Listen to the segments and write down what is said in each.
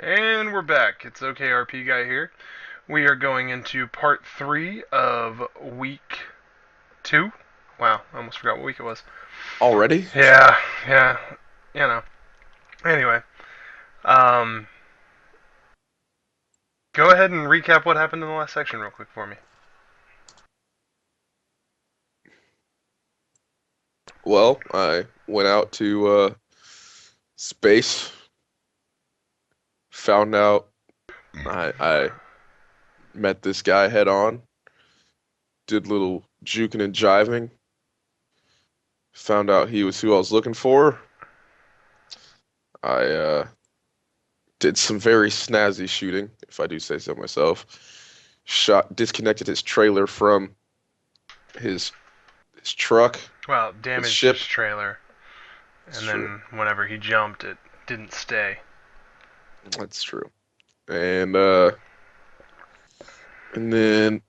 And we're back. It's OkRPGuy here. We are going into part 3 of week 2. Wow, I almost forgot what week it was. Already? Yeah, you know. Anyway, um, go ahead and recap what happened in the last section real quick for me. Well, I went out to space, found out I met this guy head on, did little juking and jiving, found out he was who I was looking for. I did some very snazzy shooting, if I do say so myself. Disconnected his trailer from his his truck, Well, his damaged his ship. trailer, It's and true. then whenever he jumped, it didn't stay. That's true. And and then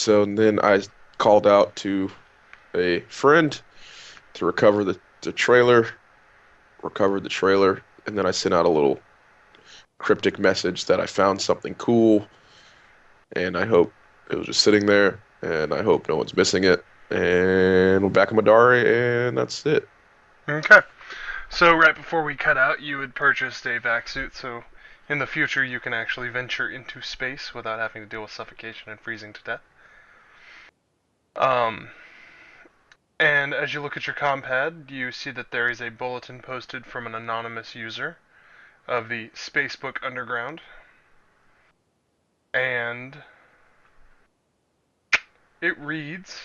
then I called out to a friend to recovered the trailer, and then I sent out a little cryptic message that I found something cool, and I hope it was just sitting there, and I hope no one's missing it. And we're back in Madari, and that's it. Okay. So, right before we cut out, you had purchased a vac suit, so in the future you can actually venture into space without having to deal with suffocation and freezing to death. Um, and as you look at your compad, you see that there is a bulletin posted from an anonymous user of the Spacebook Underground. And it reads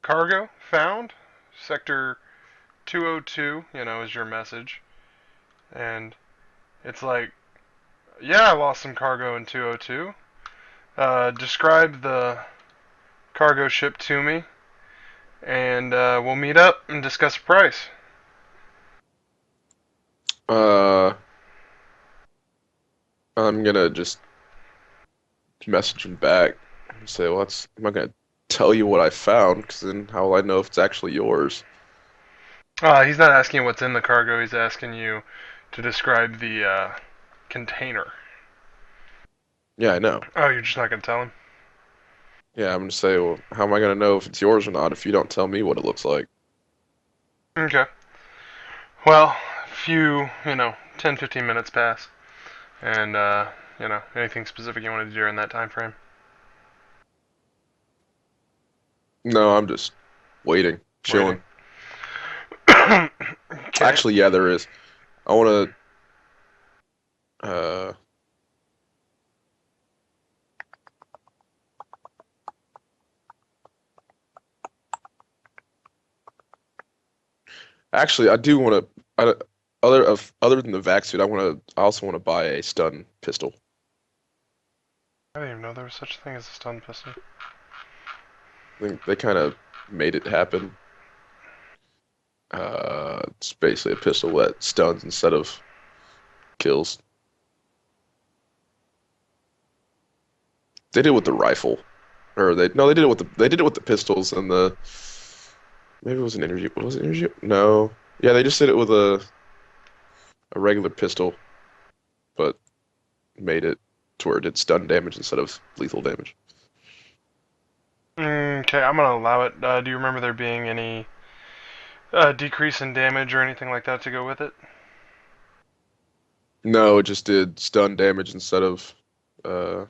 Cargo found, Sector 202, is your message. And it's like, yeah, I lost some cargo in 202. Describe the cargo ship to me, and we'll meet up and discuss price. Uh, I'm gonna just message him back and say, "Well, I'm not gonna tell you what I found, because then how will I know if it's actually yours?" He's not asking you what's in the cargo. He's asking you to describe the container. Yeah, I know. Oh, you're just not gonna tell him? Yeah, I'm gonna say, well, how am I gonna know if it's yours or not if you don't tell me what it looks like? Okay. Well, a few, 10, 15 minutes pass, and anything specific you want to do during that time frame. No, I'm just waiting, Waiting. chilling. Okay. Actually, yeah, there is. I want to. Actually, I do want to. Other than the vac suit, I also want to buy a stun pistol. I didn't even know there was such a thing as a stun pistol. I think they kind of made it happen. It's basically a pistol that stuns instead of kills. They did it with the rifle, or they no, they did it with the pistols and the maybe it was an energy. Was it energy? No. Yeah, they just did it with a regular pistol, but made it to where it did stun damage instead of lethal damage. Okay, I'm gonna allow it. Do you remember there being any decrease in damage or anything like that to go with it? No, it just did stun damage uh So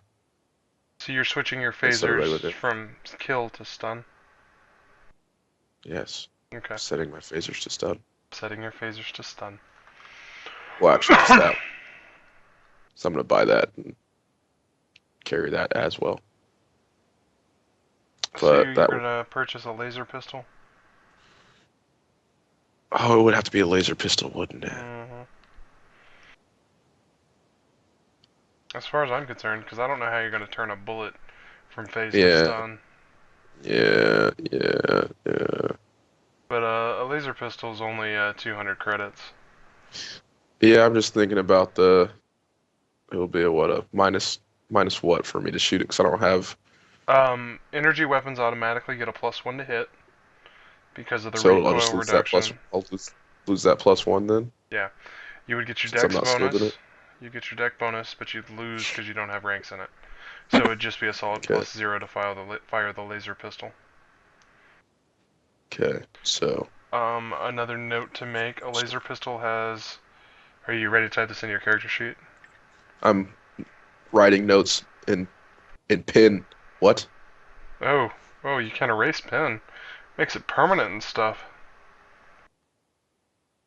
you're switching your instead of regular phasers damage. from kill to stun. Yes. Okay, Setting my phasers to stun. setting your phasers to stun. Well, actually, just that. So I'm gonna buy that and carry that as well. So But you're that would gonna purchase a laser pistol? oh, it would have to be a laser pistol, wouldn't it? Hmm. As far as I'm concerned, because I don't know how you're gonna turn a bullet from phase to Yeah, stun. yeah. But a laser pistol is only 200 credits. Yeah, I'm just thinking about it'll be a minus what for me to shoot it because I don't have. Energy weapons automatically get a +1 to hit because of the So I'll recoil just lose that plus. reduction. I'll lose that plus one then. Yeah. You would get your since I'm dex not skilled in bonus. it. You get your deck bonus, but you'd lose because you don't have ranks in it. So it'd just be a solid Okay. +0 to fire the laser pistol. Okay. So Another note to make: a laser pistol has. Are you ready to type this in your character sheet? I'm writing notes in pen. What? Oh, oh, you can erase pen. Makes it permanent and stuff.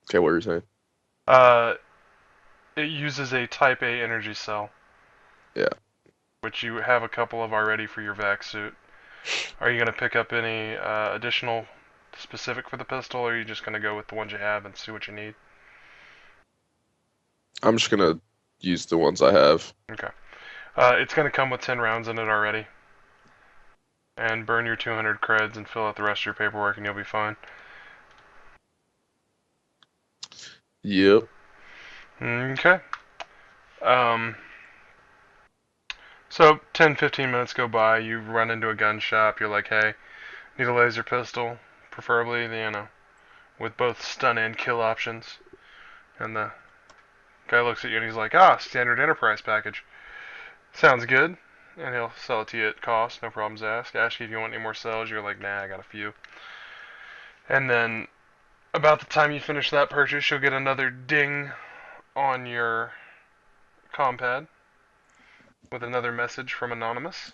Okay, what are you saying? Uh, it uses a Type A energy cell, Yeah. which you have a couple of already for your vac suit. Are you gonna pick up any additional specific for the pistol, or are you just gonna go with the ones you have and see what you need? I'm just gonna use the ones I have. Okay. It's gonna come with 10 rounds in it already. And burn your 200 creds and fill out the rest of your paperwork, and you'll be fine. Yep. Okay. Um, so 10-15 minutes go by. You run into a gun shop. You're like, hey, need a laser pistol, preferably, with both stun and kill options. And the guy looks at you and he's like, standard enterprise package. Sounds good. And he'll sell it to you at cost, no problems asked. Ask you if you want any more cells. You're like, nah, I got a few. And then about the time you finish that purchase, you'll get another ding on your compad with another message from Anonymous.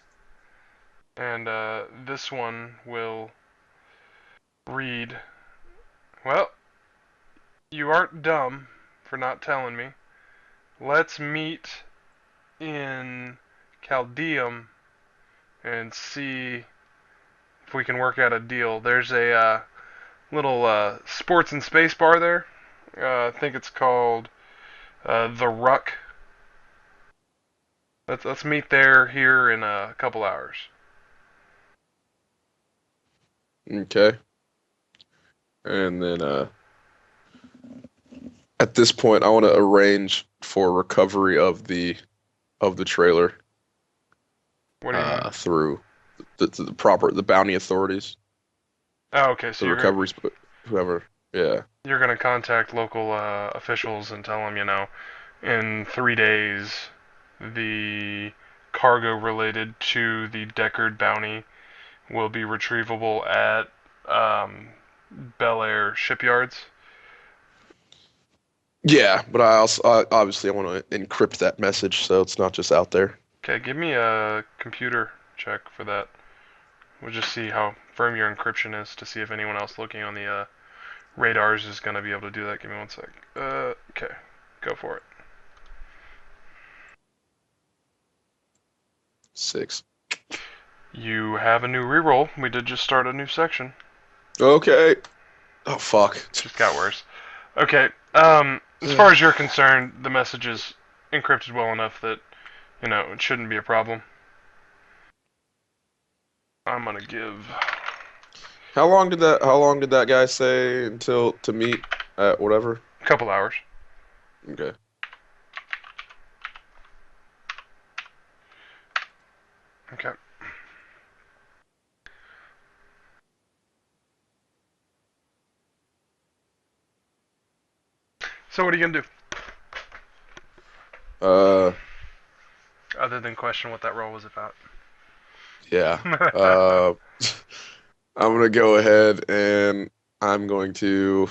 And this one will read, well, you aren't dumb for not telling me. Let's meet in Caldeum and see if we can work out a deal. There's a little sports and space bar there. I think it's called the Ruck. Let's meet there here in a couple hours. Okay. And then at this point I want to arrange for recovery of the trailer What do you mean? through the bounty authorities, Oh, okay. So the recoveries whoever. Yeah. you're gonna contact local officials and tell them, in 3 days, the cargo related to the Deckard bounty will be retrievable at Bel Air shipyards. Yeah, but obviously I want to encrypt that message so it's not just out there. Okay, give me a computer check for that. We'll just see how firm your encryption is to see if anyone else looking on the radars is going to be able to do that. Give me one sec. Okay, go for it. 6. You have a new reroll. We did just start a new section. Okay. Oh fuck. Just got worse. Okay. As far as you're concerned, the message is encrypted well enough that it shouldn't be a problem. I'm gonna give How long did that guy say until to meet at whatever? a couple hours. Okay. Okay. So what are you gonna do Uh other than question what that roll was about? yeah. Uh I'm gonna go ahead and I'm going to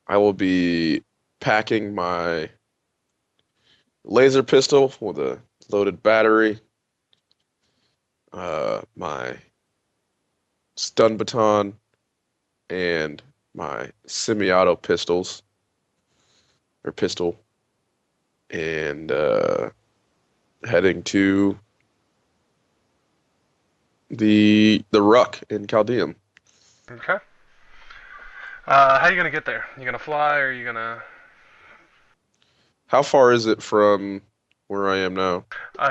I will be packing my laser pistol with a loaded battery, my stun baton, and my semi-auto pistol, and heading to the Ruck in Chaldeum. Okay. How are you gonna get there? You gonna fly, or are you gonna? How far is it from where I am now?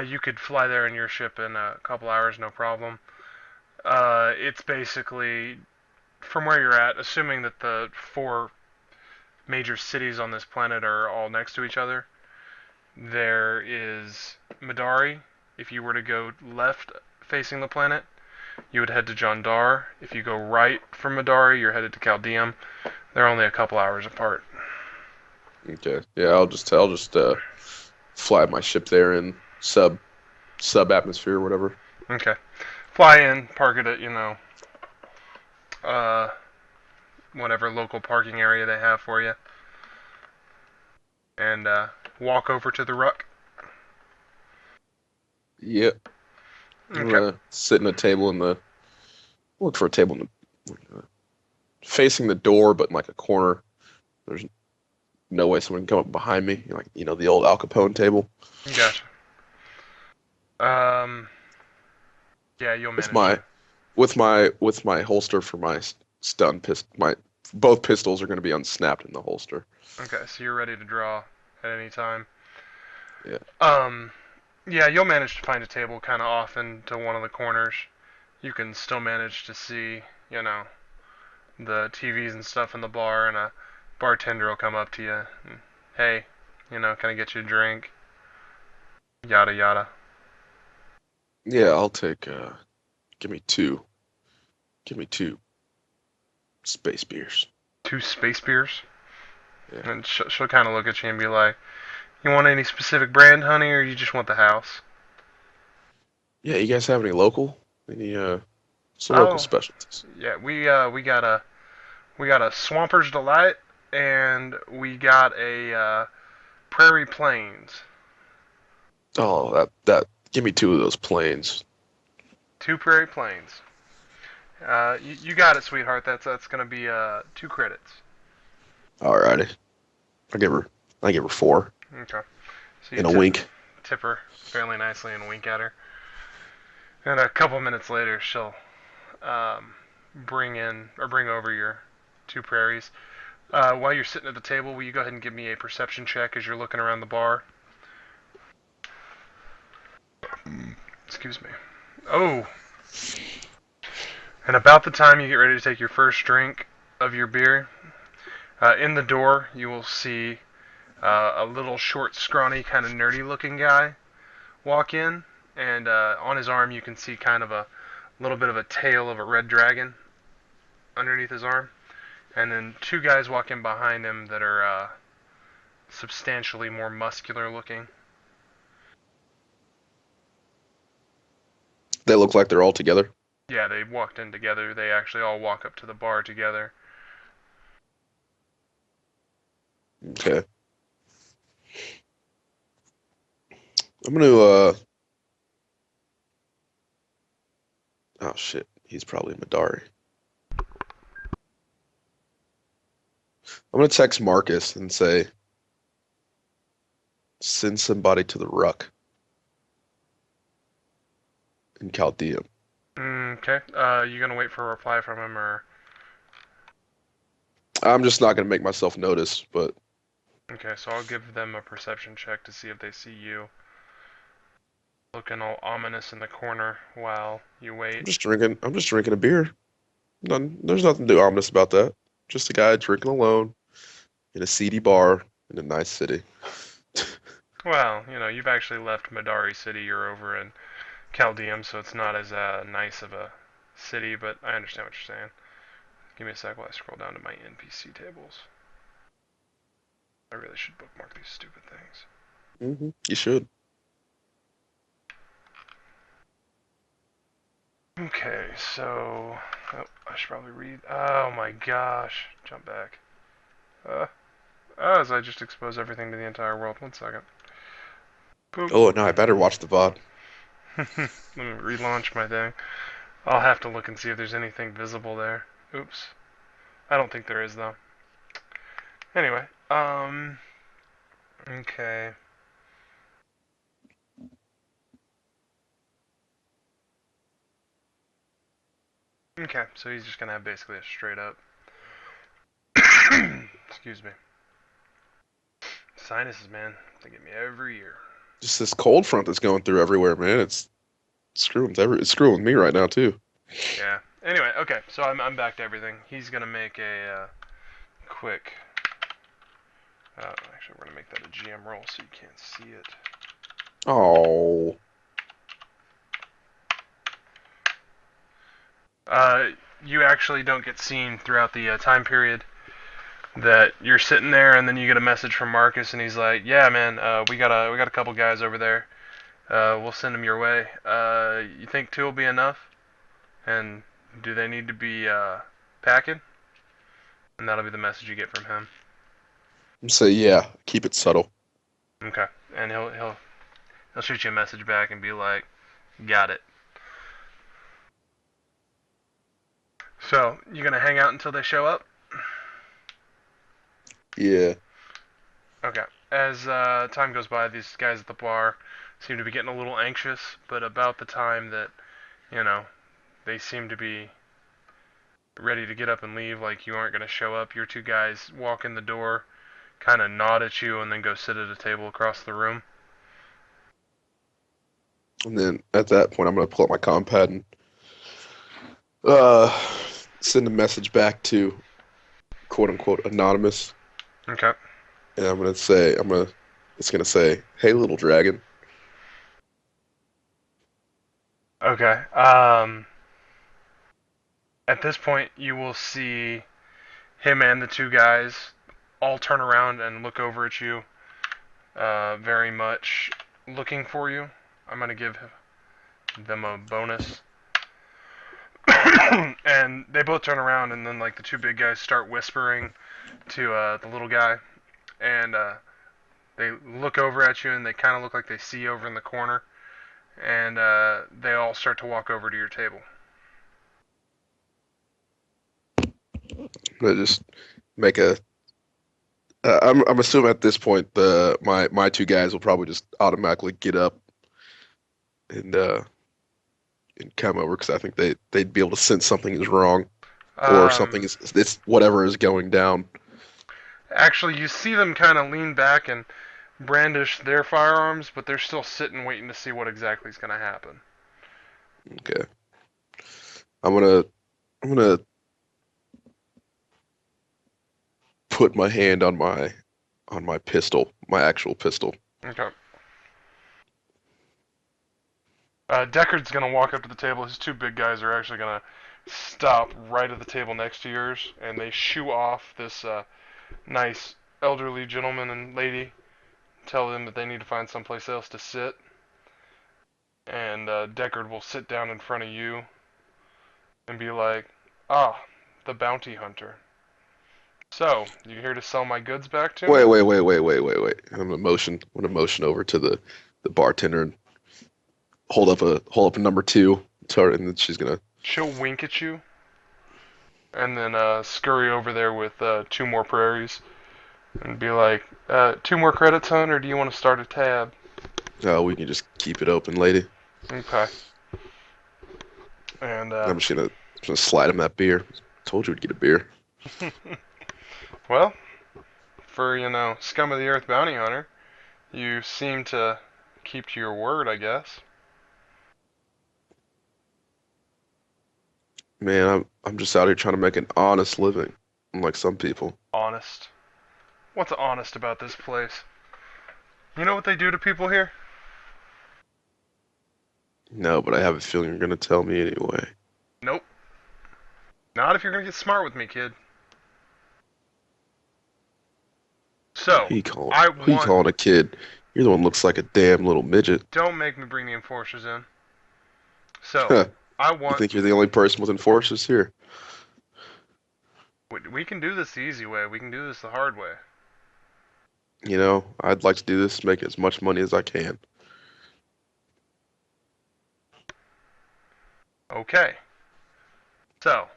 You could fly there in your ship in a couple hours, no problem. It's basically from where you're at, assuming that the four major cities on this planet are all next to each other. There is Madari. If you were to go left facing the planet, you would head to Jandar. If you go right from Madari, you're headed to Caldeum. They're only a couple hours apart. Okay. Yeah, I'll just fly my ship there in sub atmosphere or whatever. Okay. Fly in, park it at, uh, whatever local parking area they have for you, and walk over to the ruck. Yep. I'm Okay. gonna sit in a table in the look for a table in the, facing the door, but in like a corner. There's no way someone can come up behind me, like the old Al Capone table Gotcha. Um, yeah, you'll with manage my to. with my holster for my stun pistol. My both pistols are going to be unsnapped in the holster. Okay, so you're ready to draw at any time. Yeah. Um, yeah, you'll manage to find a table kind of off into one of the corners. You can still manage to see, the TVs and stuff in the bar, and a bartender will come up to you and, hey, can I get you a drink? Yada yada. Yeah, I'll take give me two. Give me two space beers. 2 space beers. Yeah. And she'll kind of look at you and be like, you want any specific brand, honey, or you just want the house? Yeah, you guys have any local? Any some local Oh, specialties? yeah, we got a Swamper's Delight, and we got a Prairie Plains. Oh, that give me two of those planes. 2 Prairie Plains. You got it, sweetheart. That's gonna be 2 credits. Alrighty. I give her I give her four Okay. So you in a wink. tip her fairly nicely and wink at her. And a couple minutes later, she'll um, bring over your 2 prairies. While you're sitting at the table, will you go ahead and give me a perception check as you're looking around the bar? Excuse me. Oh, and about the time you get ready to take your first drink of your beer, in the door you will see a little short, scrawny, kind of nerdy-looking guy walk in, and on his arm you can see kind of a little bit of a tail of a red dragon underneath his arm, and then 2 guys walk in behind him that are substantially more muscular looking. They look like they're all together. Yeah, they walked in together. They actually all walk up to the bar together. Okay. I'm gonna oh shit, he's probably Madari. I'm gonna text Marcus and say send somebody to the ruck in Chaldean. Okay. You gonna wait for a reply from him, or I'm just not gonna make myself notice, but okay? So I'll give them a perception check to see if they see you looking all ominous in the corner while you wait. I'm just drinking a beer. There's nothing too ominous about that. Just a guy drinking alone in a seedy bar in a nice city. Well, you've actually left Madari City. You're over in Chaldeum, so it's not as nice of a city, but I understand what you're saying. Give me a sec while I scroll down to my NPC tables. I really should bookmark these stupid things. You should. Okay, so I should probably read. Oh my gosh, jump back. Uh, as I just expose everything to the entire world. 1 second. Boop. Oh no, I better watch the VOD. Let me relaunch my thing. I'll have to look and see if there's anything visible there. Oops. I don't think there is though. Anyway, okay. Okay, so he's just gonna have basically a straight up. Excuse me. Sinuses, man. They get me every year. Just this cold front that's going through everywhere, man. It's screwing me right now too. Yeah. Anyway, okay, so I'm back to everything. He's gonna make a quick. Actually, we're gonna make that a GM roll so you can't see it. Oh, Uh, you actually don't get seen throughout the time period. that you're sitting there, and then you get a message from Marcus, and he's like, "Yeah, man, we got a couple guys over there. We'll send them your way. You think two will be enough? And do they need to be packing?" And that'll be the message you get from him. Say yeah, keep it subtle. Okay. And he'll shoot you a message back and be like, "Got it." So you gonna hang out until they show up? Yeah. Okay. As time goes by, these guys at the bar seem to be getting a little anxious, but about the time that, you know, they seem to be ready to get up and leave, like you aren't going to show up, your two guys walk in the door, kind of nod at you, and then go sit at a table across the room. And then at that point, I'm gonna pull up my compad and uh, send a message back to quote unquote anonymous, Okay. and it's gonna say, "Hey, little dragon." Okay. At this point, you will see him and the two guys all turn around and look over at you, very much looking for you. I'm going to give them a bonus. And they both turn around, and then like the two big guys start whispering to the little guy, and they look over at you, and they kind of look like they see over in the corner, and they all start to walk over to your table. I just make a. I'm assuming at this point my two guys will probably just automatically get up and and come over because I think they'd be able to sense something is wrong or something Um, is it's whatever is going down. Actually, you see them kind of lean back and brandish their firearms, but they're still sitting waiting to see what exactly is going to happen. Okay. I'm gonna put my hand on my pistol, my actual pistol. Okay. Deckard's going to walk up to the table. His two big guys are actually going to stop right at the table next to yours, and they shoo off this nice elderly gentleman and lady, tell them that they need to find someplace else to sit, and Deckard will sit down in front of you and be like, "Ah, the bounty hunter. So, you here to sell my goods back to Wait, me?" wait, wait, wait, wait, wait, wait. I'm gonna motion over to the bartender and hold up a number two. Tell her, and then she's gonna. She'll wink at you, and then scurry over there with two more prairies, and be like, "Two more credits, hun, or do you want to start a tab?" Oh, we can just keep it open, lady. Okay. And I'm just gonna slide him that beer. Told you we'd get a beer. well, for scum of the earth bounty hunter, you seem to keep to your word, I guess. Man, I'm just out here trying to make an honest living, unlike some people. Honest. What's honest about this place? You know what they do to people here? No, but I have a feeling you're gonna tell me anyway. Nope. Not if you're gonna get smart with me, kid. So, I Who you want. calling a kid? You're the one who looks like a damn little midget. Don't make me bring the enforcers in. So, Huh. I You want. think you're the only person with enforcers here? We can do this the easy way. We can do this the hard way. You know, I'd like to do this, make as much money as I can. Okay. So,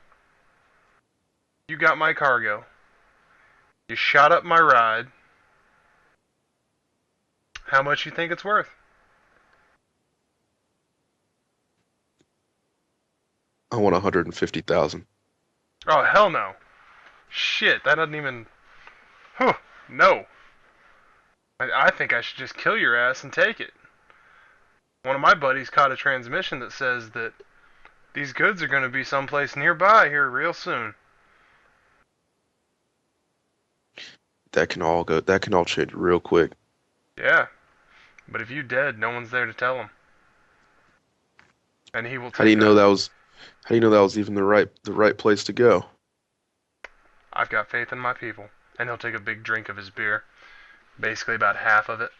you got my cargo. You shot up my ride. How much you think it's worth? I want 150,000. Oh, hell no. Shit, that doesn't even. Huh, no. I think I should just kill your ass and take it. One of my buddies caught a transmission that says that these goods are going to be someplace nearby here real soon. That can all change real quick. Yeah, but if you dead, no one's there to tell him, and he will How do take you know that. that was how do you know that was even the right place to go? I've got faith in my people. and he'll take a big drink of his beer, basically about half of it.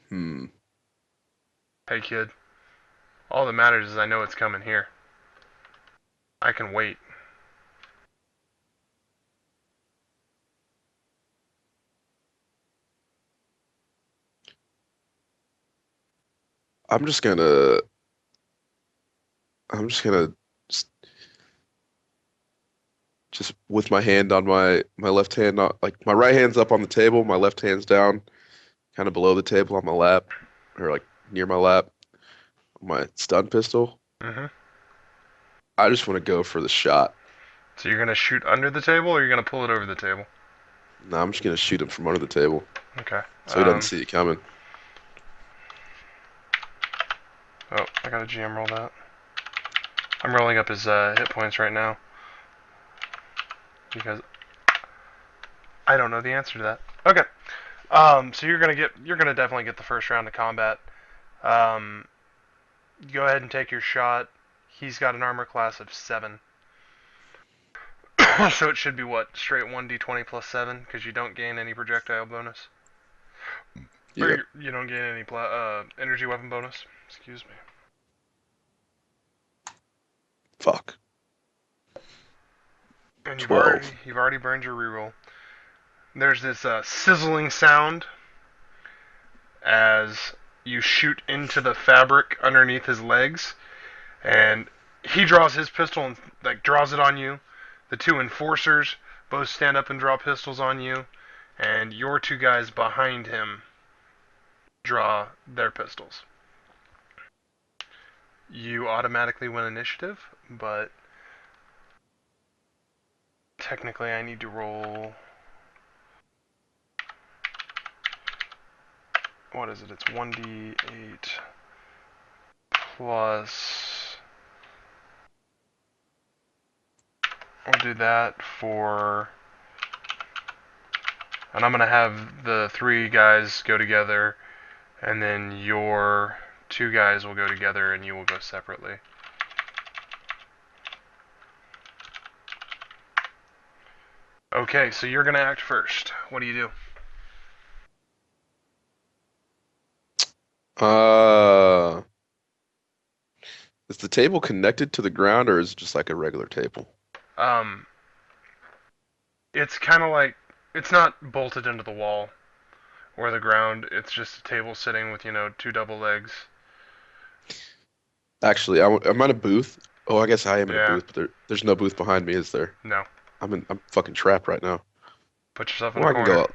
Hmm. Hey kid, all that matters is I know it's coming here. I can wait. I'm just gonna. I'm just gonna s- just with my hand on my left hand, not like my right hand's up on the table, my left hand's down, kind of below the table on my lap, or like near my lap. My stun pistol. Hmm. I just want to go for the shot. So you're gonna shoot under the table, or you're gonna pull it over the table? No, I'm just gonna shoot him from under the table Okay. so he doesn't see it coming. Oh, I got a GM roll that. I'm rolling up his hit points right now because I don't know the answer to that. Okay. So you're gonna definitely get the first round of combat. Um, go ahead and take your shot. He's got an armor class of 7. So it should be what? Straight 1d20 plus 7 because you don't gain any projectile bonus. Or Yep. you don't gain any energy weapon bonus. Excuse me. Fuck. And 12. you've already burned your reroll. There's this sizzling sound as you shoot into the fabric underneath his legs, and he draws his pistol and like draws it on you. The two enforcers both stand up and draw pistols on you, and your two guys behind him draw their pistols. You automatically win initiative, but technically I need to roll. What is it? It's 1d8 plus. We'll do that for. And I'm going to have the 3 guys go together, and then your 2 guys will go together, and you will go separately. Okay, so you're going to act first. What do you do? Uh, is the table connected to the ground or is it just like a regular table? Um, it's kind of like it's not bolted into the wall or the ground. It's just a table sitting with 2 double legs. Actually, I'm at a booth. Oh, I guess I am in a Yeah, booth, but there's no booth behind me, is there? no. I'm fucking trapped right now. Put yourself in a Well, corner.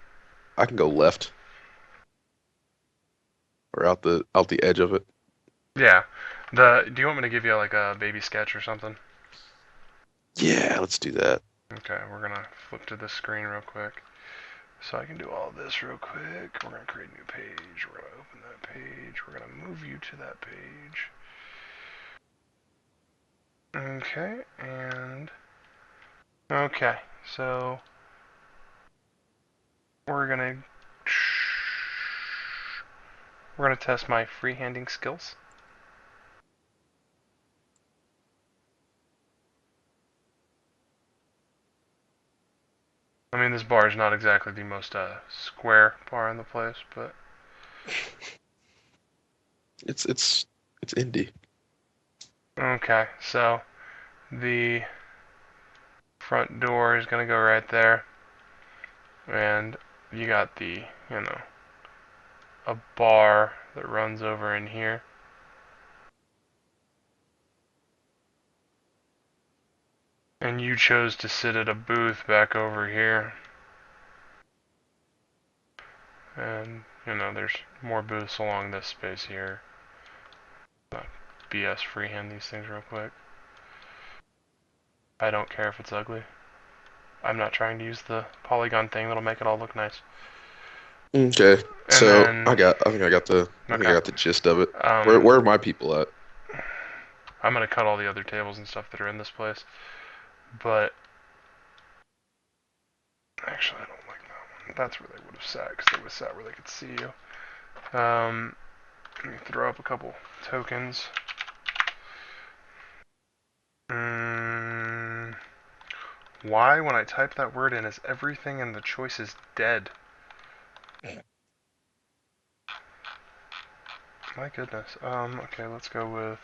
I can go left or out the edge of it. Yeah. Do you want me to give you like a baby sketch or something? Yeah, let's do that. Okay, we're gonna flip to this screen real quick. So I can do all this real quick. We're gonna create a new page. We're gonna open that page. We're gonna move you to that page. Okay, and okay, so we're gonna we're gonna test my freehanding skills. I mean, this bar is not exactly the most square bar in the place, but It's it's indie. okay. So the front door is gonna go right there, and you got a bar that runs over in here. And you chose to sit at a booth back over here. And, there's more booths along this space here. BS freehand these things real quick. I don't care if it's ugly. I'm not trying to use the polygon thing that'll make it all look nice. Okay. And So then, I think I okay, got the gist of it. um, Where are my people at? I'm gonna cut all the other tables and stuff that are in this place. But, actually, I don't like that one. That's where they would have sat, because they would have sat where they could see you. Let me throw up a couple tokens. Mm, why, when I type that word in, is everything in the choices dead? My goodness. Okay, let's go with...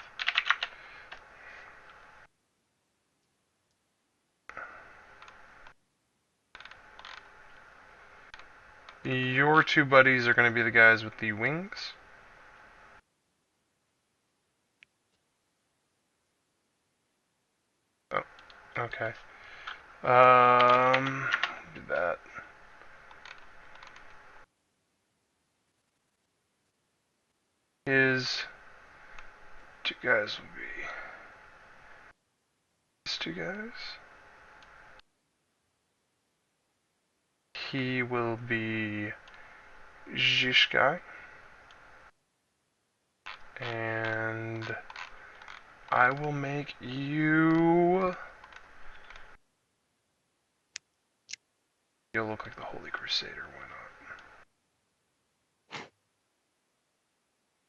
Your two buddies are going to be the guys with the wings. Oh, okay. Do that. His two guys will be... His two guys. He will be... Zishkai. And... I will make you... You'll look like the Holy Crusader, why not?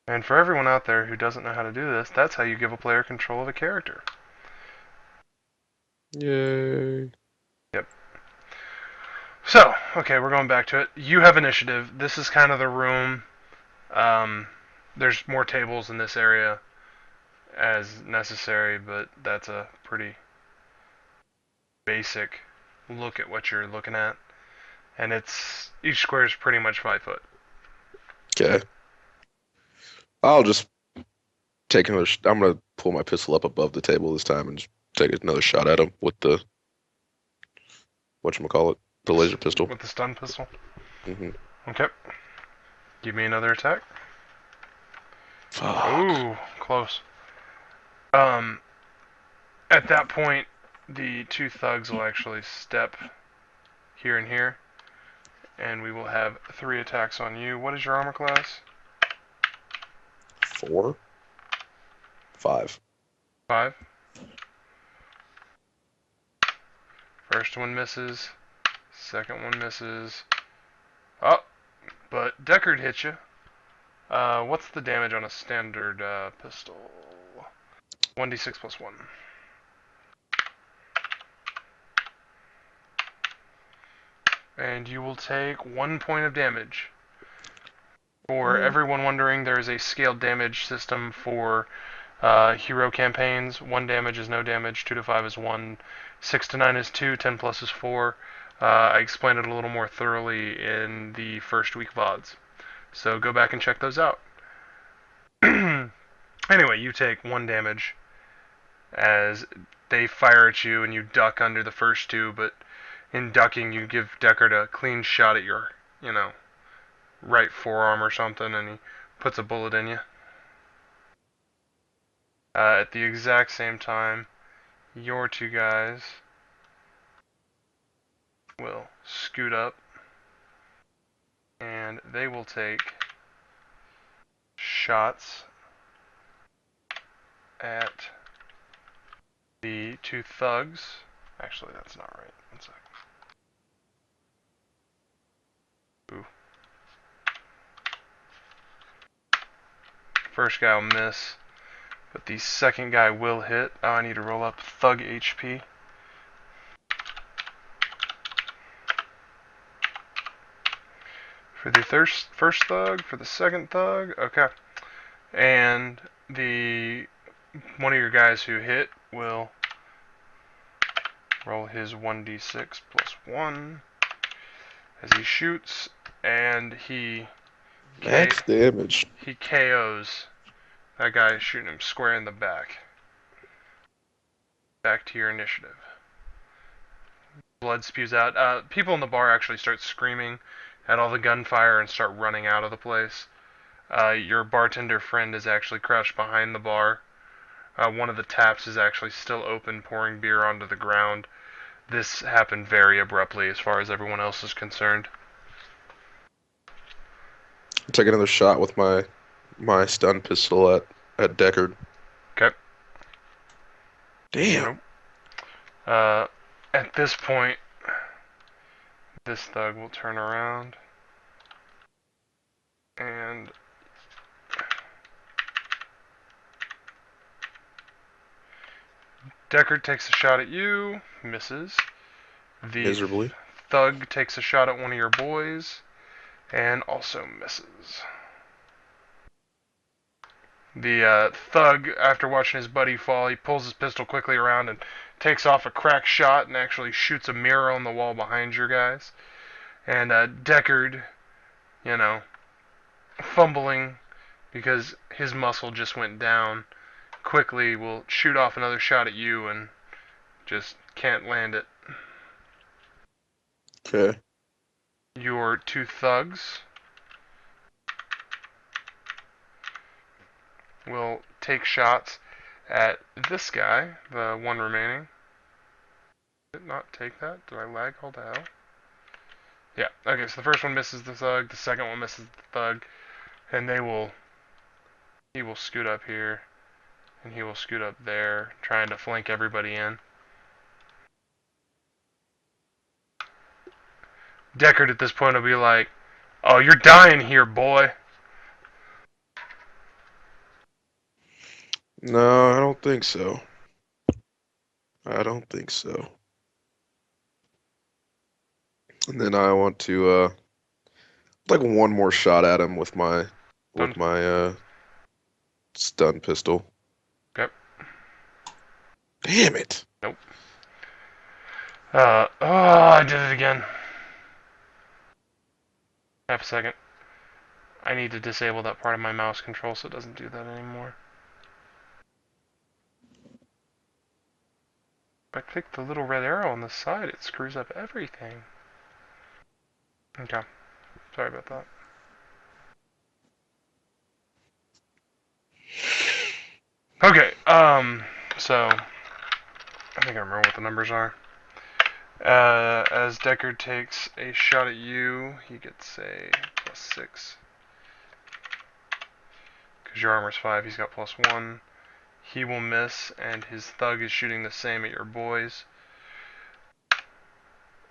And for everyone out there who doesn't know how to do this, that's how you give a player control of a character. Yay. Yep. So, okay, we're going back to it. You have initiative. This is kind of the room. There's more tables in this area as necessary, but that's a pretty basic look at what you're looking at. And it's each square is pretty much 5 foot. Okay. I'll just take another. I'm gonna pull my pistol up above the table this time and just take another shot at him with the whatchamacallit, the laser pistol. With the stun pistol. hmm Okay. Give me another attack. Fuck. Ooh, close. Um, at that point, the two thugs will actually step here and here, and we will have 3 attacks on you. What is your armor class? 4, 5. 5. First one misses. Second one misses. Oh, but Deckard hit you. What's the damage on a standard pistol? 1d6 plus 1. And you will take 1 point of damage. For everyone wondering, there is a scaled damage system for hero campaigns. 1 damage is no damage, 2 to 5 is 1, 6 to 9 is 2, 10 plus is 4. I explained it a little more thoroughly in the first week VODs. So go back and check those out. Anyway, you take 1 damage as they fire at you and you duck under the first 2, but in ducking you give Deckard a clean shot at your, right forearm or something, and he puts a bullet in you. At the exact same time, your two guys will scoot up, and they will take shots at the 2 thugs. Actually, that's not right. 1 sec. Ooh. First guy will miss, but the second guy will hit. Oh, I need to roll up thug HP. For the first thug, for the second thug, okay. And the one of your guys who hit will roll his 1d6 plus 1 as he shoots, and Max damage. he KOs that guy shooting him square in the back. Back to your initiative. Blood spews out. People in the bar actually start screaming at all the gunfire and start running out of the place. Your bartender friend is actually crouched behind the bar. One of the taps is actually still open, pouring beer onto the ground. This happened very abruptly as far as everyone else is concerned. Take another shot with my stun pistol at Deckard. Okay. Damn. Nope. At this point, this thug will turn around and Deckard takes a shot at you, misses. The Miserably. thug takes a shot at one of your boys, and also misses. The thug, after watching his buddy fall, he pulls his pistol quickly around and takes off a cracked shot and actually shoots a mirror on the wall behind your guys. And Deckard, you know, fumbling because his muscle just went down, quickly will shoot off another shot at you and just can't land it. Okay. Your two thugs will take shots at this guy, the one remaining. Did not take that? Did I lag all the hell? Yeah, okay, so the first one misses the thug, the second one misses the thug, and he will scoot up here, and he will scoot up there, trying to flank everybody in. Deckard at this point will be like, "Oh, you're dying here, boy." No, I don't think so. I don't think so. And then I want to like one more shot at him with my Done. stun pistol. Yep. Damn it. Nope. I did it again. Half a second. I need to disable that part of my mouse control so it doesn't do that anymore. If I click the little red arrow on the side, it screws up everything. Okay. Sorry about that. Okay, so I think I remember what the numbers are. As Deckard takes a shot at you, he gets a +6. Because your armor's 5, he's got +1. He will miss, and his thug is shooting the same at your boys.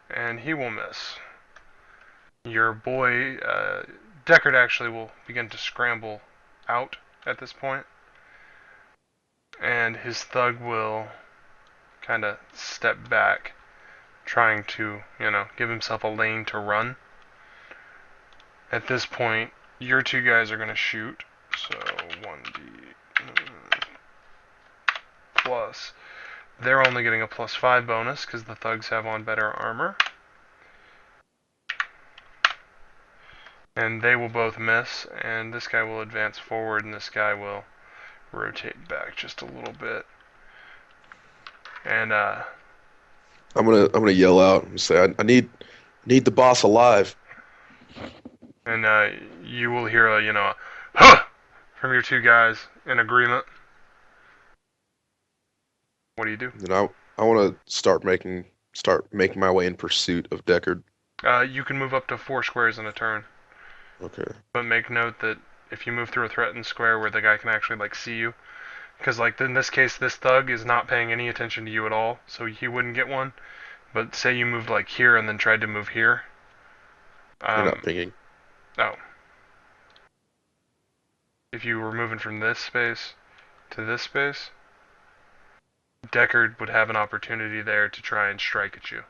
And he will miss. Your boy, Deckard actually will begin to scramble out at this point. And his thug will kind of step back, trying to, give himself a lane to run. At this point, your two guys are going to shoot. So 1d plus. They're only getting a +5 bonus because the thugs have on better armor. And they will both miss, and this guy will advance forward, and this guy will rotate back just a little bit. And I'm gonna yell out and say I need the boss alive. and you will hear a huh from your two guys in agreement. What do you do? And I want to start making my way in pursuit of Deckard. You can move up to 4 squares in a turn, Okay. but make note that if you move through a threatened square where the guy can actually see you, because in this case this thug is not paying any attention to you at all, so he wouldn't get one. But say you moved here and then tried to move here. You're not pinging. Oh. If you were moving from this space to this space, Deckard would have an opportunity there to try and strike at you.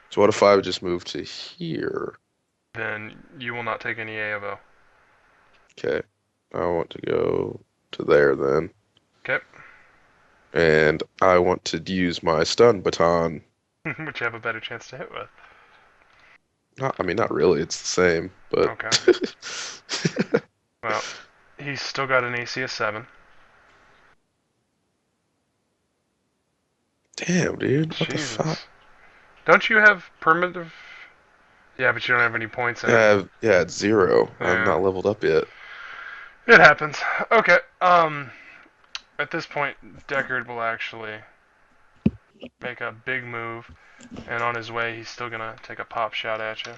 So what if I would just move to here? Then you will not take any AFO. Okay. I want to go to there then. Okay. And I want to use my stun baton. Which you have a better chance to hit with. Not really. It's the same, but okay. Well, he's still got an AC of 7. Damn, dude. What Jesus. the fuck? Don't you have primitive? Yeah, but you don't have any points in it. Yeah, it's 0. Yeah. I'm not leveled up yet. It happens. Okay. At this point, Deckard will actually make a big move, and on his way, he's still gonna take a pop shot at you.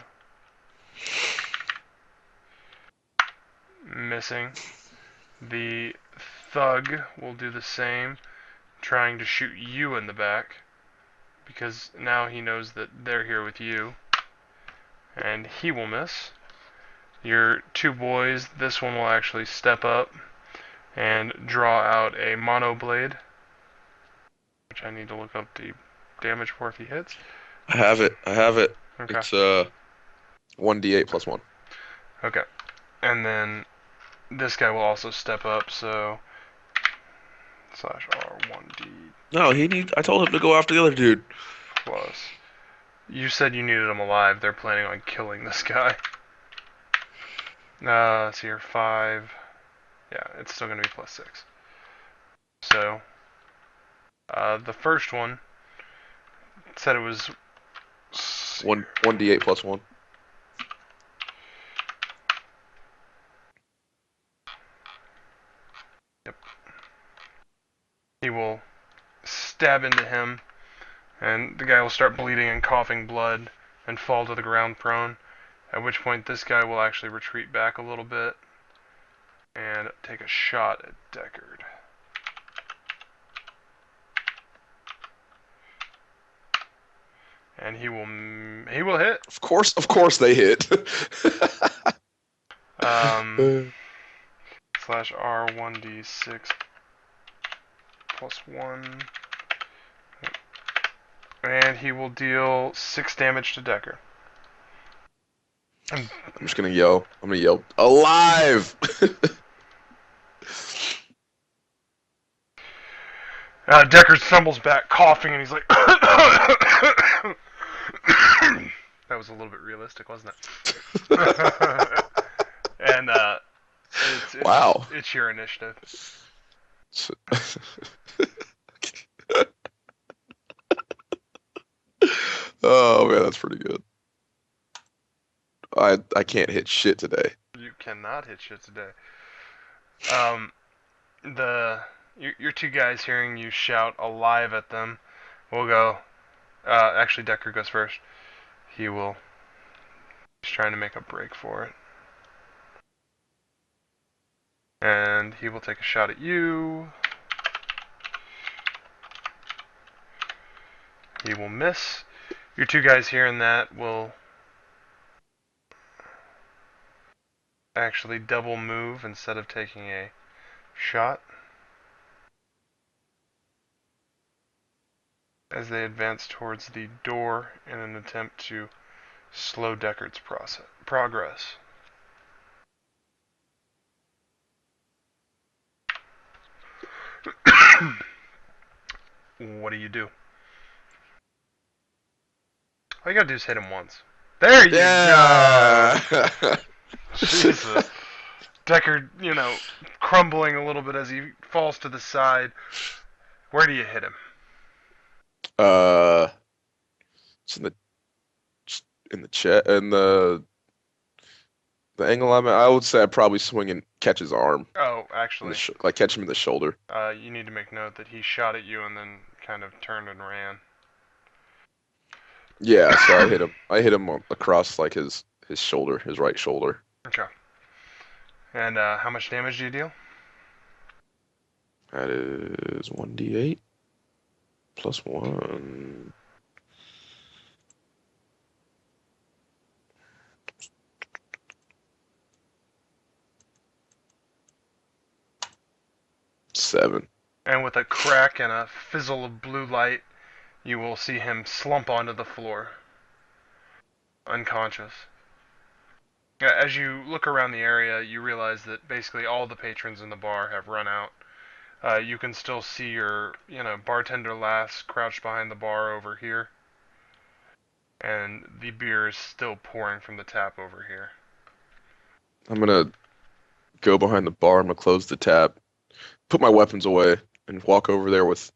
Missing. The thug will do the same, trying to shoot you in the back, because now he knows that they're here with you, and he will miss. Your two boys, this one will actually step up and draw out a mono blade, which which I need to look up the damage for if he hits. I have it. I have it. Okay. It's 1d8 plus 1. Okay. And then this guy will also step up, so slash R1D No, I told him to go after the other dude. plus. You said you needed him alive. They're planning on killing this guy. Let's see here. 5. Yeah, it's still going to be plus 6. So, the first one said it was 1d8 plus 1. Yep. He will stab into him, and the guy will start bleeding and coughing blood and fall to the ground prone. At which point, this guy will actually retreat back a little bit and take a shot at Deckard. And he will hit. Of course they hit. Slash R1D6 plus 1. And he will deal 6 damage to Deckard. I'm just gonna yell. I'm gonna yell, alive! Deckard stumbles back, coughing, and he's like, that was a little bit realistic, wasn't it? And Wow. It's your initiative. Oh man, that's pretty good. I can't hit shit today. You cannot hit shit today. Your two guys hearing you shout alive at them will go. Actually, Deckard goes first. He's trying to make a break for it. And he will take a shot at you. He will miss. Your two guys hearing that will actually double move instead of taking a shot as they advance towards the door in an attempt to slow Deckard's progress. What do you do? All you gotta do is hit him once. There you go! Jesus. Deckard, crumbling a little bit as he falls to the side. Where do you hit him? It's in the chest, in the angle I'm at. I would say I probably swing and catch his arm. Oh, actually, Like catch him in the shoulder. you need to make note that he shot at you and then kind of turned and ran. Yeah, so I hit him. I hit him across like his shoulder, his right shoulder. Okay. And how much damage do you deal? That is 1d8 plus 1. Seven. And with a crack and a fizzle of blue light, you will see him slump onto the floor, unconscious. As you look around the area, you realize that basically all the patrons in the bar have run out. You can still see your, bartender lass crouched behind the bar over here. And the beer is still pouring from the tap over here. I'm gonna go behind the bar. I'm gonna close the tap, put my weapons away, and walk over there with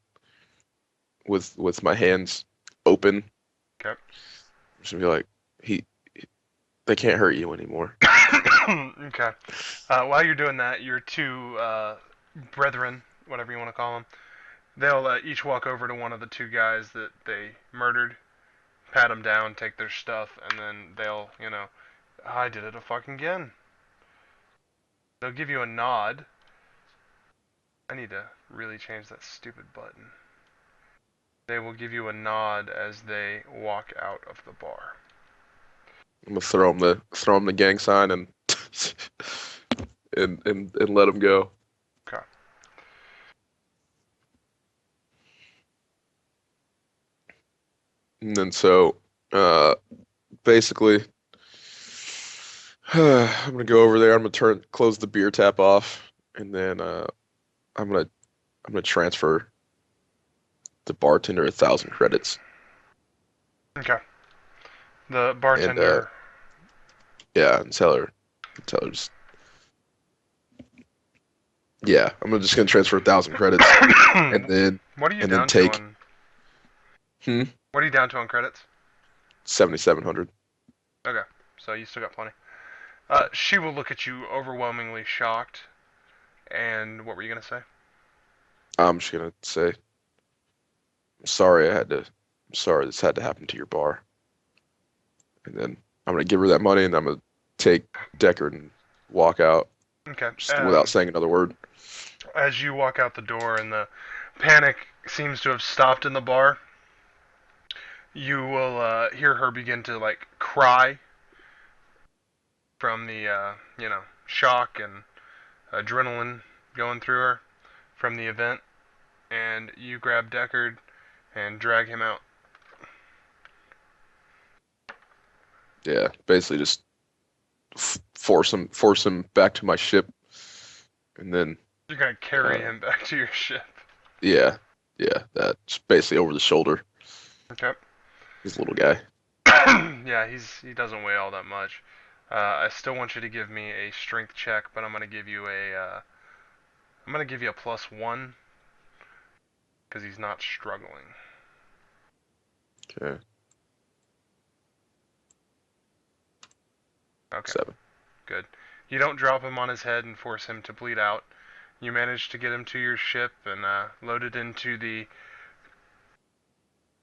my hands open. Okay. I'm just gonna be like, they can't hurt you anymore. Okay. While you're doing that, your two brethren, whatever you want to call them, they'll each walk over to one of the two guys that they murdered, pat them down, take their stuff, and then they'll, I did it again. They'll give you a nod. I need to really change that stupid button. They will give you a nod as they walk out of the bar. I'm gonna throw him the gang sign and and let him go. Okay. And then so, basically, I'm gonna go over there. I'm gonna close the beer tap off, and then I'm gonna I'm gonna transfer the bartender 1,000 credits. Okay. The And bartender. yeah, and tell her just yeah. Just gonna transfer 1,000 credits, and then What are you and then down to take on? hmm What are you down to on credits? 7,700. Okay, so you still got plenty. She will look at you overwhelmingly shocked. And what were you gonna say? I'm just gonna say, I'm sorry I'm sorry this had to happen to your bar. And then I'm gonna give her that money, and I'm gonna take Deckard and walk out Okay. just without saying another word. As you walk out the door and the panic seems to have stopped in the bar, you will hear her begin to like cry from the shock and adrenaline going through her from the event, and you grab Deckard and drag him out. Yeah, basically just force him back to my ship, and then You're gonna carry uh, him back to your ship. yeah, yeah, that's basically over the shoulder. Okay. This little guy. Yeah, he doesn't weigh all that much. I still want you to give me a strength check, but I'm gonna give you a +1 because he's not struggling. Okay, Okay, 7. good. You don't drop him on his head and force him to bleed out. You manage to get him to your ship and load it into the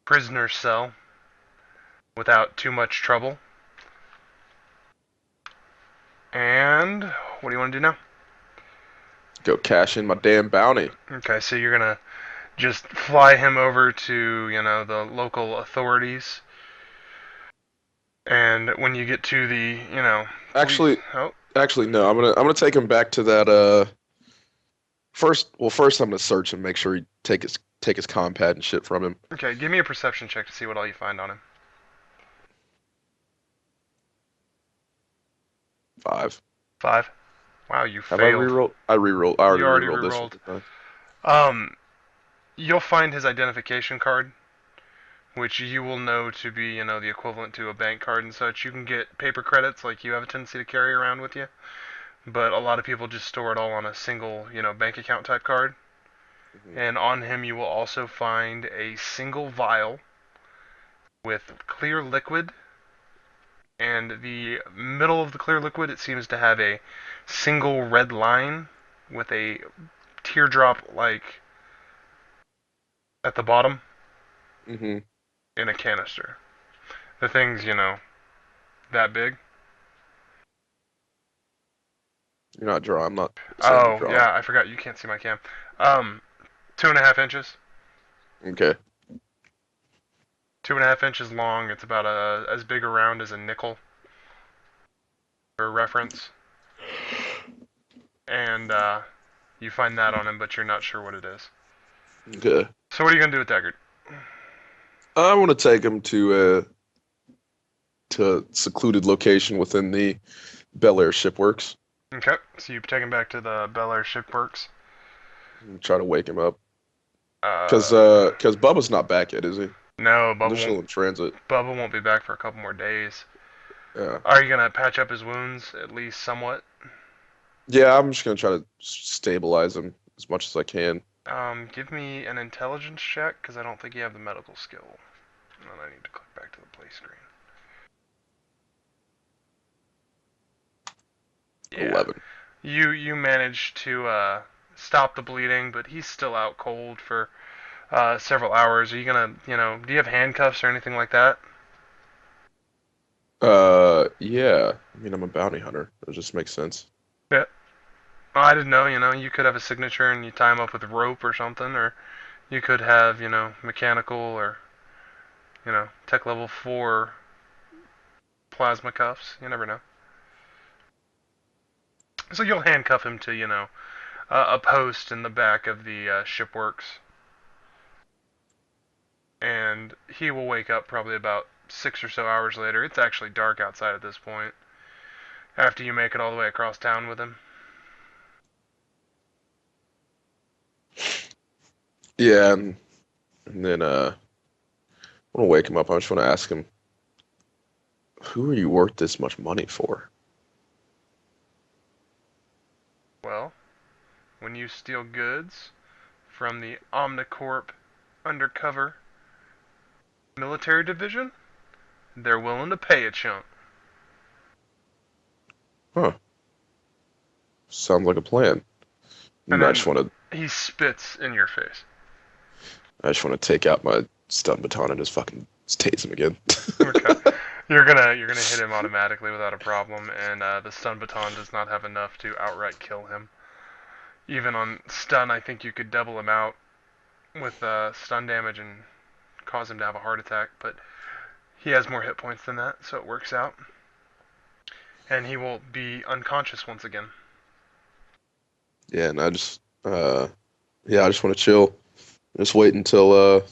prisoner cell without too much trouble. And what do you want to do now? Go cash in my damn bounty. Okay, so you're gonna just fly him over to, the local authorities. And when you get to the, police. Actually, Oh, actually no. I'm gonna take him back to that. First, well, first I'm gonna search him, make sure he take his compad and shit from him. okay. Give me a perception check to see what all you find on him. 5. 5. Wow, you Have I failed. rerolled? I rerolled. I You already already rerolled this one, rerolled. didn't Um, you'll find his identification card, which you will know to be, the equivalent to a bank card and such. You can get paper credits like you have a tendency to carry around with you, but a lot of people just store it all on a single, bank account type card. I? Hmm. And on him, you will also find a single vial with clear liquid, and the middle of the clear liquid, it seems to have a single red line with a teardrop like at the bottom Hmm. in a canister. The thing's, that big. You're not drawing. I'm not saying you're Oh, drawing. yeah, I forgot you can't see my cam. Um, 2.5 inches. Okay. 2.5 inches long. It's about as big around as a nickel for reference. And you find that on him, but you're not sure what it is. Okay. So what are you gonna do with Deckard? I want to take him to a secluded location within the Bel Air shipworks Okay, so you take him back to the Bel Air shipworks. and try to wake him up. Cause Uh, uh, cause Bubba's not back yet, is he? no, They're still in transit. Bubba won't be back for a couple more days. Yeah. Are you gonna patch up his wounds at least somewhat? Yeah, I'm just gonna try to stabilize him as much as I can. Give me an intelligence check because I don't think you have the medical skill. And then I need to click back to the play screen. Yeah, 11. you managed to stop the bleeding, but he's still out cold for several hours. Are you gonna, do you have handcuffs or anything like that? Yeah. I mean, I'm a bounty hunter. It just makes sense. Yeah. Oh, I didn't know, you could have a signature and you tie him up with rope or something, or you could have, mechanical or, tech level 4 plasma cuffs. You never know. So you'll handcuff him to, a post in the back of the shipworks. and he will wake up probably about 6 or so hours later. It's actually dark outside at this point. After you make it all the way across town with him. Yeah, and then I want to wake him up. I just want to ask him, who are you worth this much money for? Well, when you steal goods from the Omnicorp undercover military division, they're willing to pay a chunk. Huh. Sounds like a plan. And And then he spits in your face. I just want to take out my stun baton and just tase him again. Okay. You're gonna hit him automatically without a problem, and the stun baton does not have enough to outright kill him. Even on stun, I think you could double him out with stun damage and cause him to have a heart attack, but he has more hit points than that, so it works out. And he will be unconscious once again. Yeah, and I just want to chill. Just wait until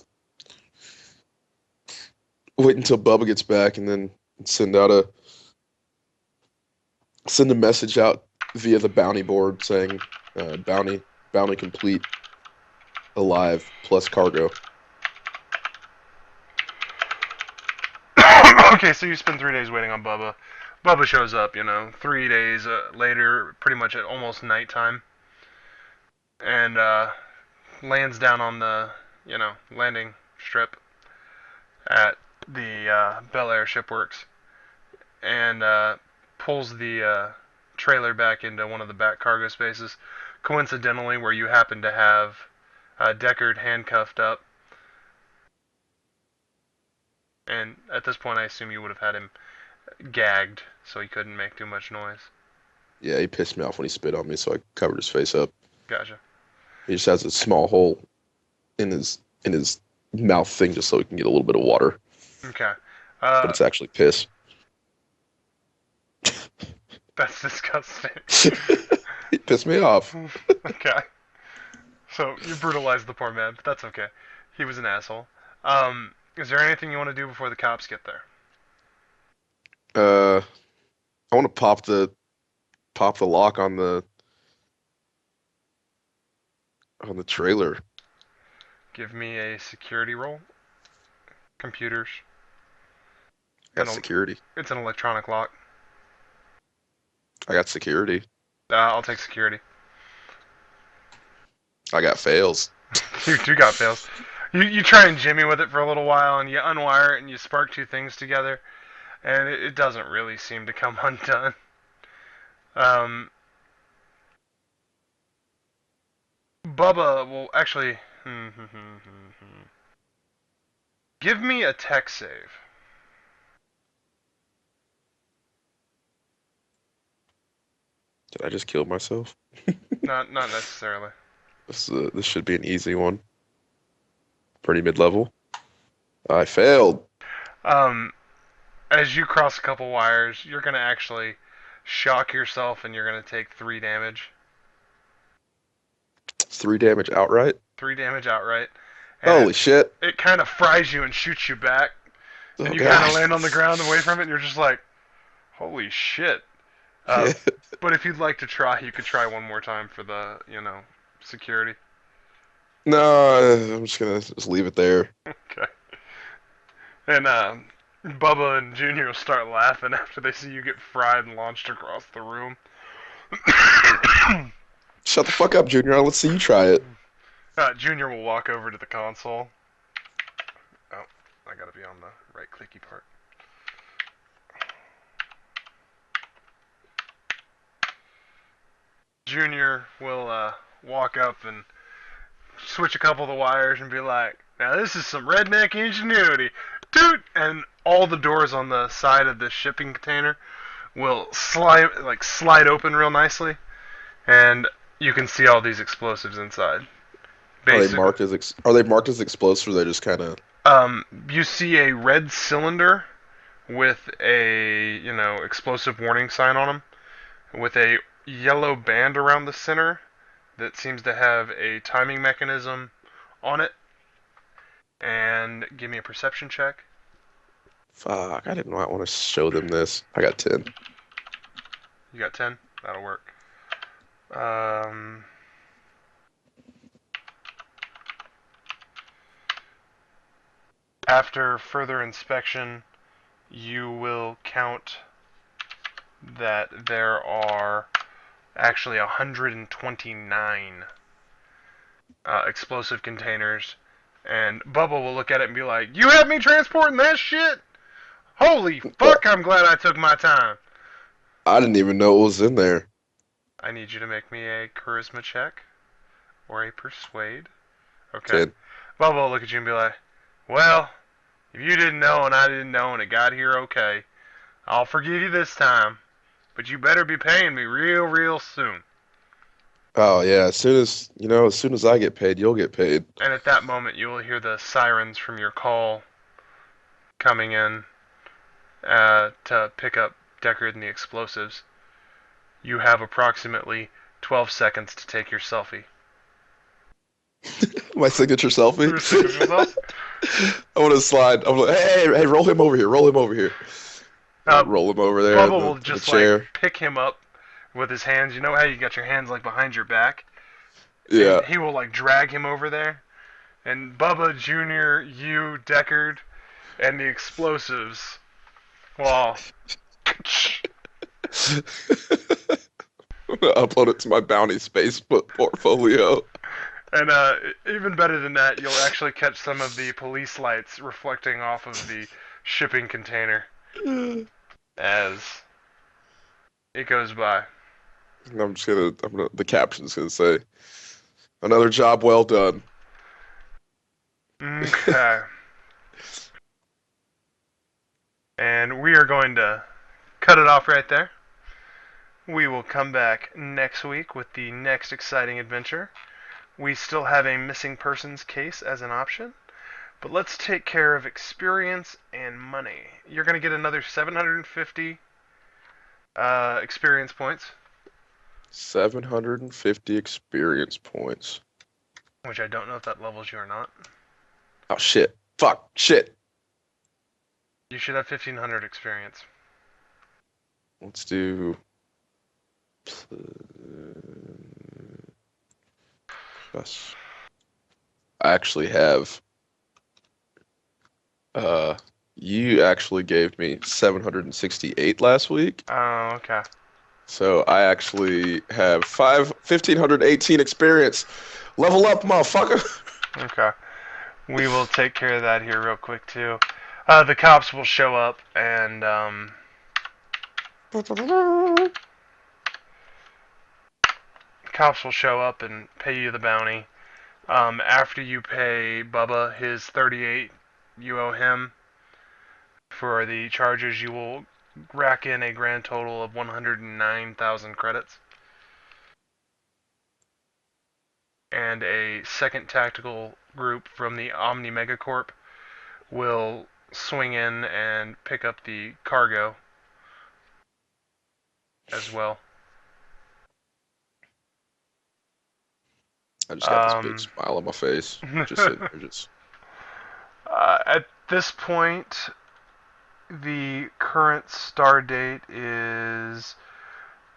Bubba gets back, and then send out a send a message out via the bounty board saying bounty complete, alive plus cargo. Okay, so you spend 3 days waiting on Bubba. Bubba shows up, 3 days later, pretty much at almost nighttime, and lands down on the, landing strip at the Bel Air Shipworks, and pulls the trailer back into one of the back cargo spaces, coincidentally where you happen to have Deckard handcuffed up. And at this point, I assume you would have had him gagged, so he couldn't make too much noise. Yeah, he pissed me off when he spit on me, so I covered his face up. Gotcha. He just has a small hole in his mouth thing just so he can get a little bit of water, Okay. but it's actually piss. That's disgusting. He pissed me off. Okay. So you brutalized the poor man, but that's okay. He was an asshole. Is there anything you want to do before the cops get there? Uh, I want to pop the lock on the trailer. Give me a security roll. Computers. I got security. It's an electronic lock. I got security. I'll take security. I got fails. You do got fails. You try and jimmy with it for a little while, and you unwire it, and you spark two things together, and it doesn't really seem to come undone. Um, Bubba will actually... Give me a tech save. Did I just kill myself? Not necessarily. This should be an easy one. Pretty mid-level. I failed. Um, as you cross a couple wires, you're going to actually shock yourself, and you're going to take 3 damage. 3 damage outright. 3 damage outright. And Holy shit. it kind of fries you and shoots you back. Oh, And you kind of God. land on the ground away from it, and you're just like, holy shit. Yeah. But if you'd like to try, you could try one more time for the, security. No, I'm just gonna leave it there. Okay. And Bubba and Junior will start laughing after they see you get fried and launched across the room. Shut the fuck up, Junior. Let's see you try it. Junior will walk over to the console. Oh, I gotta be on the right clicky part. Junior will walk up and switch a couple of the wires and be like, now this is some redneck ingenuity. Dude! And all the doors on the side of the shipping container will slide open real nicely, and you can see all these explosives inside. Basically, Are they marked as explosives, or they just kind of? you see a red cylinder with a explosive warning sign on them, with a yellow band around the center that seems to have a timing mechanism on it, And give me a perception check. Fuck, I did not want to show them this. I got 10. You got 10? That'll work. Um, After further inspection, you will count that there are actually 129 explosive containers. And Bubba will look at it and be like, "You had me transporting that shit? Holy Well, fuck, I'm glad I took my time." I didn't even know it was in there. I need you to make me a charisma check or a persuade. Okay. 10. Bubba will look at you and be like, "Well, if you didn't know and I didn't know and it got here okay, I'll forgive you this time. But you better be paying me real, real soon." Oh yeah, as soon as I get paid, you'll get paid. And at that moment, you will hear the sirens from your call coming in to pick up Deckard and the explosives. You have approximately 12 seconds to take your selfie. My signature selfie. Your signature selfie? I want to slide. I'm like, hey, roll him over here. Roll him over here. Uh, Roll him over there Bubba will in the just like chair. pick him up with his hands. You know how you got your hands like behind your back? Yeah. And he will like drag him over there. And Bubba Jr., you, Deckard, and the explosives. Well, Upload it to my bounty space portfolio. and even better than that, you'll actually catch some of the police lights reflecting off of the shipping container as it goes by. The caption's gonna say, another job well done. Okay. And we are going to cut it off right there. We will come back next week with the next exciting adventure. We still have a missing persons case as an option, but let's take care of experience and money. You're going to get another 750 experience points, 750 experience points. which I don't know if that levels you or not. Oh shit. Fuck. Shit. You should have 1500 experience. Let's do plus. I actually have uh you actually gave me 768 last week. Oh, okay. So I actually have 1518 experience. Level up, motherfucker. Okay. We will take care of that here real quick, too. The cops will show up and pay you the bounty. After you pay Bubba his 38 you owe him for the charges, you will rack in a grand total of 109,000 credits. And a second tactical group from the Omni Megacorp will swing in and pick up the cargo as well. I just got this big Um, smile on my face. Just sitting there, just. at this point, the current star date is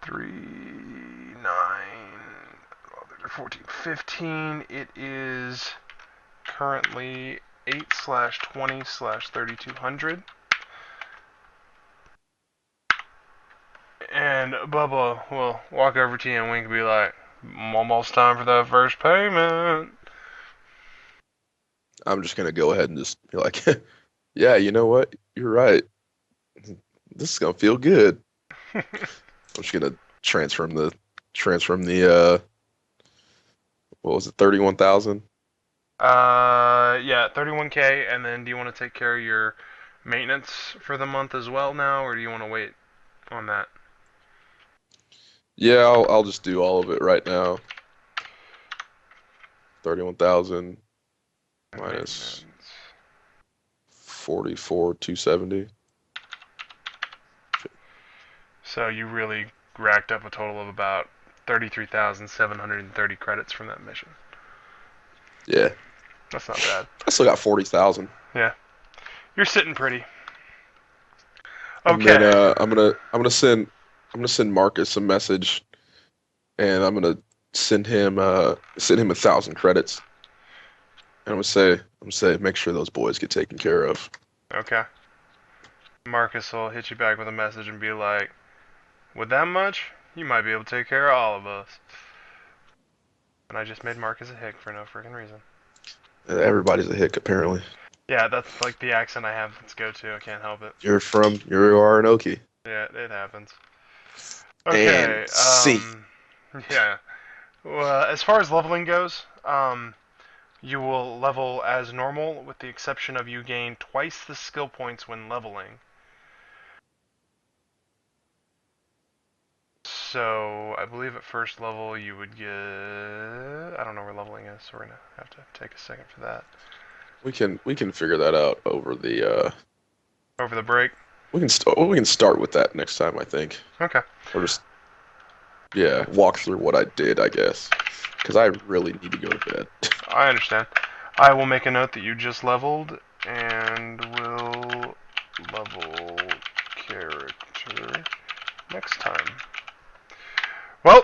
3, 9, 14, 15. It is currently 8/20/3200. And Bubba will walk over to you and wink and be like, "Almost time for that first payment." I'm just gonna go ahead and just be like, yeah, you know what? You're right. This is gonna feel good. I'm just gonna transform the what was it, 31,000? Yeah, 31K. And then do you want to take care of your maintenance for the month as well now, or do you want to wait on that? Yeah, I'll just do all of it right now. 31,000 And minus maintenance. 44,270. So you really racked up a total of about 33,730 credits from that mission. Yeah. That's not bad. I still got 40,000. Yeah. You're sitting pretty. And then Okay. I'm gonna send Marcus a message, and I'm gonna send him 1,000 credits. And I'm gonna say make sure those boys get taken care of. Okay. Marcus will hit you back with a message and be like, with that much, you might be able to take care of all of us. And I just made Marcus a hick for no freaking reason. Everybody's a hick apparently. Yeah, that's like the accent I have. Let's go to. I can't help it. You are an Okie. Yeah, it happens. And Okay. C. Yeah. Well, as far as leveling goes, you will level as normal, with the exception of you gain twice the skill points when leveling. So I believe at first level you would get. I don't know where leveling is, so we're gonna have to take a second for that. We can figure that out over the Over the break. we can start with that next time, I think. Okay. Or just yeah, walk through what I did, I guess. Because I really need to go to bed. I understand. I will make a note that you just leveled and will level character next time. Well,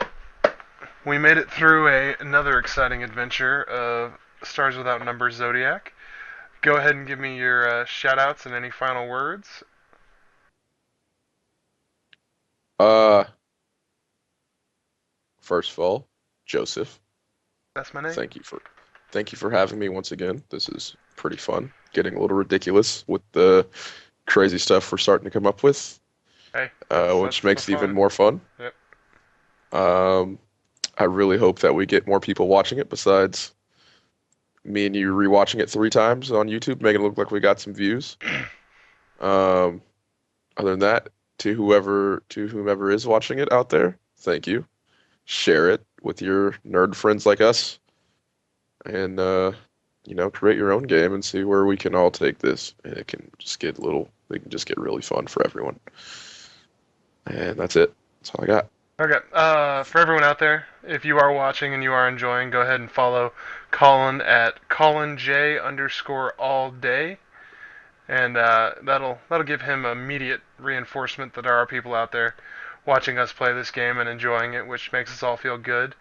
we made it through another exciting adventure of Stars Without Numbers Zodiac. Go ahead and give me your shout-outs and any final words. Uh, First of all, Joseph, That's my name. thank you for having me once again. This is pretty fun. Getting a little ridiculous with the crazy stuff we're starting to come up with, Hey, which that's the makes it even fun. more fun. Yep. Um, I really hope that we get more people watching it besides me and you rewatching it 3 times on YouTube, making it look like we got some views. Um, Other than that, to whomever is watching it out there, thank you. Share it with your nerd friends like us, and create your own game and see where we can all take this. And it can just get really fun for everyone. And that's it. That's all I got. Okay. For everyone out there, if you are watching and you are enjoying, go ahead and follow Colin at ColinJ underscore all day, and that'll give him immediate reinforcement that there are people out there watching us play this game and enjoying it, which makes us all feel good.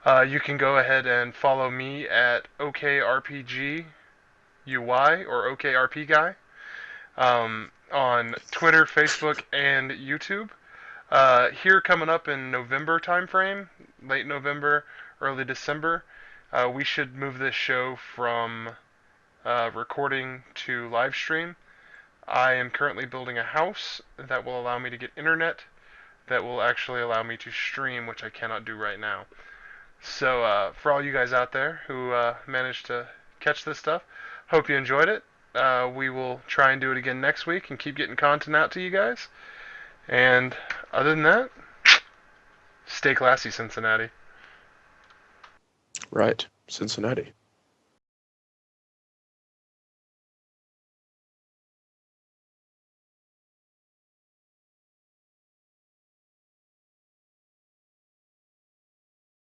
You can go ahead and follow me at OkRPGuy or OkRPGuy on Twitter, Facebook, and YouTube. Here coming up in November timeframe, late November, early December, we should move this show from recording to live stream. I am currently building a house that will allow me to get internet that will actually allow me to stream, which I cannot do right now. So, for all you guys out there who managed to catch this stuff, hope you enjoyed it. We will try and do it again next week and keep getting content out to you guys. And other than that, stay classy, Cincinnati. Right, Cincinnati.